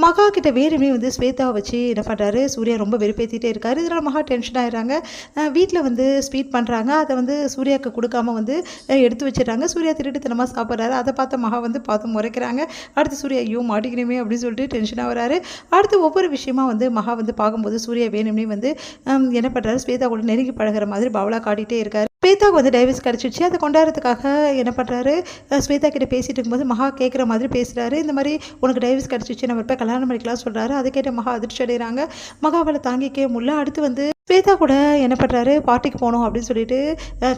மகா கிட்ட வேணுமே வந்து ஸ்வேதாவை வச்சு என்ன பண்ணுறாரு சூர்யா ரொம்ப வெறுப்பேற்றிட்டே இருக்காரு. இதனால் மகா டென்ஷன் ஆகிடுறாங்க. வீட்டில் வந்து ஸ்வீட் பண்ணுறாங்க. அதை வந்து சூர்யாவுக்கு கொடுக்காம வந்து எடுத்து வச்சிடறாங்க. சூர்யா திருட்டுத்தனமாக சாப்பிட்றாரு. அதை பார்த்த மகா வந்து பார்த்து முறைக்கிறாங்க. அடுத்து சூர்யா ஐயோ மாட்டிக்கணுமே அப்படின்னு சொல்லிட்டு டென்ஷனாக வராரு. அடுத்து ஒவ்வொரு விஷயமா வந்து மகா வந்து பார்க்கும்போது சூர்யா வேணும்னே வந்து என்ன பண்ணுறாரு ஸ்வேதா கூட நெருங்கி பழகிற மாதிரி பவலா காட்டிகிட்டே இருக்காரு. ஸ்வேதாவுக்கு வந்து டைவர்ஸ் கிடச்சிச்சு. அதை கொண்டாடுறதுக்காக என்ன பண்ணுறாரு ஸ்வேதா கிட்ட பேசிகிட்டு இருக்கும்போது மகா கேட்குற மாதிரி பேசுகிறாரு. இந்த மாதிரி உனக்கு டைவர்ஸ் கிடச்சிச்சு நம்ம போய் கல்யாணம் பண்ணிக்கலாம் சொல்கிறாரு. அதை கேட்ட மகா அதிர்ச்சி அடைகிறாங்க. மகாவால் தாங்கிக்கவே முடியல. அடுத்து வந்து ஸ்வேதா கூட என்ன பண்ணுறாரு பார்ட்டிக்கு போகணும் அப்படின்னு சொல்லிட்டு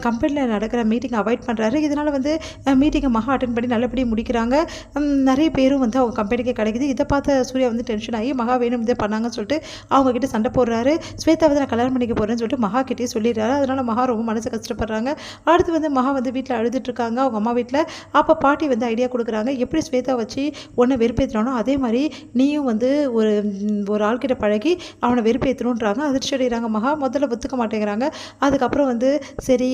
கம்பெனியில் நடக்கிற மீட்டிங் அவாய்ட் பண்ணுறாரு. இதனால் வந்து மீட்டிங்கை மகா அட்டன் பண்ணி நல்லபடியாக முடிக்கிறாங்க. நிறைய பேரும் வந்து அவங்க கம்பெனிக்கே கிடைக்குது. இதை பார்த்த சூர்யா வந்து டென்ஷன் ஆகி மகா வேணும் இதை பண்ணாங்கன்னு சொல்லிட்டு அவங்கக்கிட்ட சண்டை போடுறாரு. ஸ்வேதா வந்து நான் கல்யாணம் பண்ணிக்க போகிறேன்னு சொல்லிட்டு மகா கிட்டே சொல்லிடுறாரு. அதனால் மகா ரொம்ப மனசு கஷ்டப்படுறாங்க. அடுத்து வந்து மகா வந்து வீட்டில் அழுதுட்டுருக்காங்க அவங்க அம்மா வீட்டில். அப்போ பாட்டி வந்து ஐடியா கொடுக்குறாங்க. எப்படி ஸ்வேதா வச்சு ஒன்றை வெறுப்பேற்றுறானோ அதே மாதிரி நீயும் வந்து ஒரு ஆள்கிட்ட பழகி அவனை வெறுப்பேற்றணுன்றாங்க. அதிர்ச்சி அடைகிறாங்க. மகா முதல்ல ஒத்துக்க மாட்டேங்கிறாங்க. அதுக்கப்புறம் வந்து சரி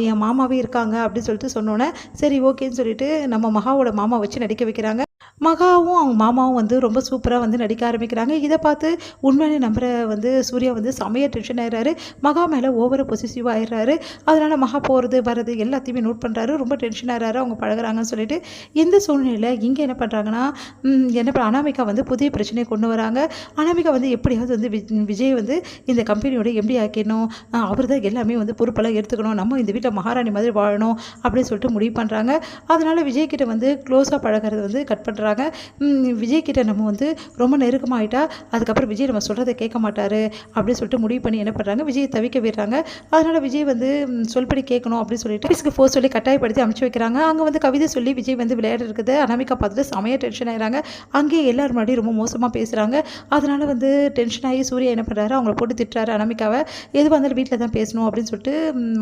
என் மாமாவே இருக்காங்க அப்படின்னு சொல்லிட்டு சொன்னோன்னே சரி ஓகேன்னு சொல்லிட்டு நம்ம மகாவோட மாமா வச்சு நடிக்க வைக்கிறாங்க. மகாவும் அவங்க மாமாவும் வந்து ரொம்ப சூப்பராக வந்து நடிக்க ஆரம்பிக்கிறாங்க. இதை பார்த்து உண்மையிலே நம்புற வந்து சூர்யா வந்து செமையாக டென்ஷன் ஆகிடுறாரு. மகா மேலே ஓவர பொசிசிவாக ஆயிடுறாரு. அதனால் மகா போகிறது வர்றது எல்லாத்தையுமே நோட் பண்ணுறாரு. ரொம்ப டென்ஷன் ஆகிறாரு அவங்க பழகிறாங்கன்னு சொல்லிட்டு. இந்த சூழ்நிலையில் இங்கே என்ன பண்ணுறாங்கன்னா அனாமிகா வந்து புதிய பிரச்சனையை கொண்டு வராங்க. அனாமிகா வந்து எப்படியாவது வந்து விஜய் வந்து இந்த கம்பெனியோட எம்டி ஆக்கிடணும், அவர் தான் எல்லாமே வந்து பொறுப்பெல்லாம் எடுத்துக்கணும், நம்ம இந்த வீட்டில் மகாராணி மாதிரி வாழணும் அப்படின்னு சொல்லிட்டு முடிவு பண்ணுறாங்க. அதனால் விஜய்கிட்ட வந்து க்ளோஸாக பழகிறது வந்து கட் பண்ணுறாங்க. விஜய்கிட்ட நம்ம வந்து ரொம்ப நெருக்கமாகிட்டா அதுக்கப்புறம் விஜய் நம்ம சொல்கிறத கேட்க மாட்டார் அப்படின்னு சொல்லிட்டு முடிவு பண்ணி என்ன பண்ணுறாங்க விஜயை தவிக்க விடுறாங்க. அதனால் விஜய் வந்து சொல்படி கேட்கணும் அப்படின்னு சொல்லிட்டு ஆஃபீஸ்க்கு போக சொல்லி கட்டாயப்படுத்தி அனுப்பிச்சு வைக்கிறாங்க. அங்கே வந்து கவிதை சொல்லி விஜய் வந்து விளையாட இருக்குது. அனாமிகா பார்த்துட்டு செமையாக டென்ஷன் ஆகிறாங்க. அங்கேயே எல்லாரும் முன்னாடி ரொம்ப மோசமாக பேசுகிறாங்க. அதனால் வந்து டென்ஷன் ஆகி சூர்யா என்ன பண்ணுறாரு அவங்கள போட்டு திட்டுறாரு அனாமிகாவை. எதுவாக இருந்தாலும் வீட்டில் தான் பேசணும் அப்படின்னு சொல்லிட்டு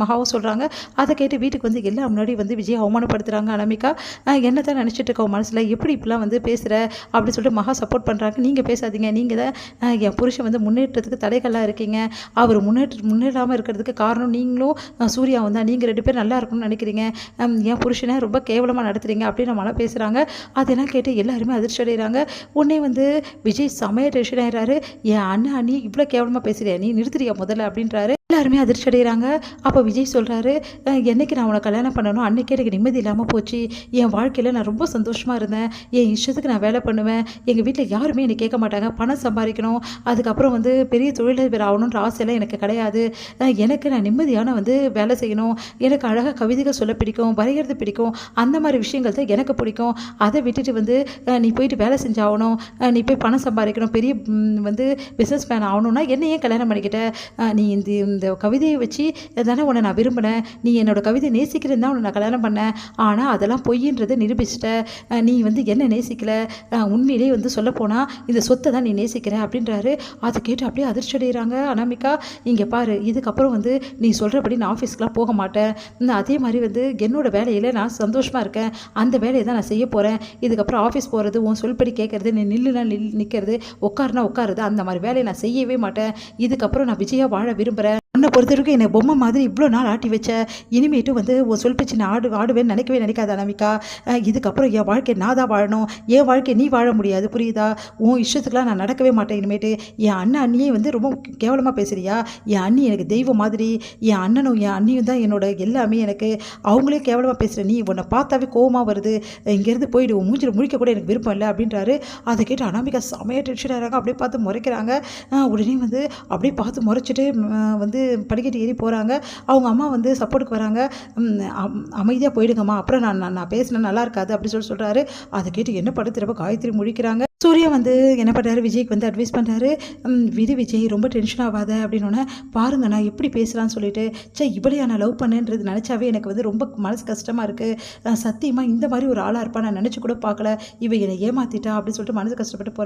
மகாவும் சொல்கிறாங்க. அதை கேட்டு வீட்டுக்கு வந்து எல்லாரும் முன்னாடி வந்து விஜய் அவமானப்படுத்துகிறாங்க. அனாமிகா என்ன தான் நினச்சிட்டு இருக்கோம் மனசில் எப்படி இப்படிலாம் வந்து பேசுகிற அப்படின்னு சொல்லிட்டு மகா சப்போர்ட் பண்ணுறாங்க. நீங்கள் பேசாதீங்க, நீங்கள் தான் என் புருஷன் வந்து முன்னேற்றத்துக்கு தடைகளாக இருக்கீங்க, அவர் முன்னேறாமல் இருக்கிறதுக்கு காரணம் நீங்களும் சூர்யாவும் தான், நீங்கள் 2 பேர் நல்லா இருக்கணும்னு நினைக்கிறீங்க, என் புருஷனை ரொம்ப கேவலமாக நடத்துகிறீங்க அப்படின்னு நம்மளாம் பேசுகிறாங்க. அதெல்லாம் கேட்டு எல்லாருமே அதிர்ச்சி அடைகிறாங்க. உடனே வந்து விஜய் செமையாக டென்ஷன் ஆகிறாரு. என் அண்ணி இவ்வளோ கேவலமாக பேசுகிறியா, நீ நிறுத்துறியா முதல்ல அப்படின்றாரு. எல்லாருமே அதிர்ச்சி அடைகிறாங்க. அப்போ விஜய் சொல்கிறாரு என்னைக்கு நான் உன்னை கல்யாணம் பண்ணணும் அன்றைக்கே எனக்கு நிம்மதி இல்லாமல் போச்சு, என் வாழ்க்கையில் நான் ரொம்ப சந்தோஷமாக இருந்தேன், என் இஷ்டத்துக்கு நான் வேலை பண்ணுவேன், எங்கள் வீட்டில் யாருமே என்னை கேட்க மாட்டாங்க, பணம் சம்பாதிக்கணும், அதுக்கப்புறம் வந்து பெரிய தொழிலதிபர் ஆகணுன்ற ஆசையெல்லாம் எனக்கு கிடையாது, எனக்கு நான் நிம்மதியான வந்து வேலை செய்யணும், எனக்கு அழகாக கவிதைகள் சொல்ல பிடிக்கும், வரைகிறது பிடிக்கும், அந்த மாதிரி விஷயங்கள் தான் எனக்கு பிடிக்கும், அதை விட்டுட்டு வந்து நீ போயிட்டு வேலை செஞ்சாகணும், நீ போய் பணம் சம்பாதிக்கணும், பெரிய வந்து பிஸ்னஸ் மேன் ஆகணும்னா என்னையே கல்யாணம் பண்ணிக்கிட்ட, நீ இந்த கவிதையை வச்சு தானே உன்னை நான் விரும்பினேன், நீ என்னோட கவிதை நேசிக்கிறேன்னு தான் உன்னை நான் கல்யாணம் பண்ணேன், ஆனால் அதெல்லாம் பொய்ன்றதை நிரூபிச்சிட்ட, நீ வந்து என்ன நேசிக்கல, உண்மையிலேயே வந்து சொல்லப்போனால் இந்த சொத்தை தான் நீ நேசிக்கிற அப்படின்றாரு. அதை கேட்டு அப்படியே அதிர்ச்சி அடைகிறாங்க அனாமிகா. இங்கே பாரு, இதுக்கப்புறம் வந்து நீ சொல்கிறபடி நான் ஆஃபீஸ்க்கெலாம் போக மாட்டேன், அதே மாதிரி வந்து என்னோடய வேலையில் நான் சந்தோஷமாக இருக்கேன், அந்த வேலையை தான் நான் செய்ய போகிறேன், இதுக்கப்புறம் ஆஃபீஸ் போகிறது, உன் சொல்படி கேட்குறது, நீ நில்லுனா நிற்கிறது, உட்காருனா உட்காருது, அந்த மாதிரி வேலையை நான் செய்யவே மாட்டேன், இதுக்கப்புறம் நான் விஜயாக வாழ விரும்புகிறேன், உன்னை பொறுத்தவரைக்கும் என்னை பொம்மை மாதிரி இவ்வளோ நாள் ஆட்டி வச்ச, இனிமேட்டு வந்து உன் சொல் பேச்சு நான் ஆடுவேன்னு நினைக்கவே நினைக்காத அனாமிகா, இதுக்கப்புறம் என் வாழ்க்கை நான் தான் வாழணும், என் வாழ்க்கை நீ வாழ முடியாது புரியுதா, உன் இஷ்டத்துக்குலாம் நான் நடக்கவே மாட்டேன் இனிமேட்டு, என் அண்ணியே வந்து ரொம்ப கேவலமாக பேசுகிறியா, என் அண்ணி எனக்கு தெய்வம் மாதிரி, என் அண்ணனும் என் அண்ணியும் தான் என்னோட எல்லாமே, எனக்கு அவங்களே கேவலமாக பேசுகிற, நீ உன்னை பார்த்தாவே கோவமாக வருது, இங்கேருந்து போயிடு, உன் மூஞ்சில் முழிக்க கூட எனக்கு விருப்பம் இல்லை அப்படின்றாரு. அதை கேட்டு அனாமிகா செமையாக டென்ஷன் ஆகிறாங்க. அப்படியே பார்த்து முறைக்கிறாங்க. உடனே வந்து அப்படியே பார்த்து முறைச்சிட்டு வந்து படிக்கட்டு ஏறி போகிறாங்க. அவங்க அம்மா வந்து சப்போர்ட்டுக்கு வராங்க. அமைதியாக போயிடுங்கம்மா, அப்புறம் நான் பேசினா நல்லா இருக்காது அப்படி சொல்கிறாரு. அதை கேட்டு என்ன படுத்துறப்ப காயத்ரி முழிக்கிறாங்க. சூர்யா வந்து என்ன பண்ணுறாரு விஜய்க்கு வந்து அட்வைஸ் பண்ணுறாரு. விடு விஜய் ரொம்ப டென்ஷன் ஆகாத அப்படின்னோடனே பாருங்க நான் எப்படி பேசுகிறான்னு சொல்லிட்டு, இவளையா நான் லவ் பண்ணேன்றது நினச்சாவே எனக்கு வந்து ரொம்ப மனசு கஷ்டமாக இருக்குது, சத்தியமாக இந்த மாதிரி ஒரு ஆளாக இருப்பா நான் நினச்சி கூட பார்க்கல, இவ என்னை ஏமாற்றிட்டா அப்படின்னு சொல்லிட்டு மனசு கஷ்டப்பட்டு போகிறார்.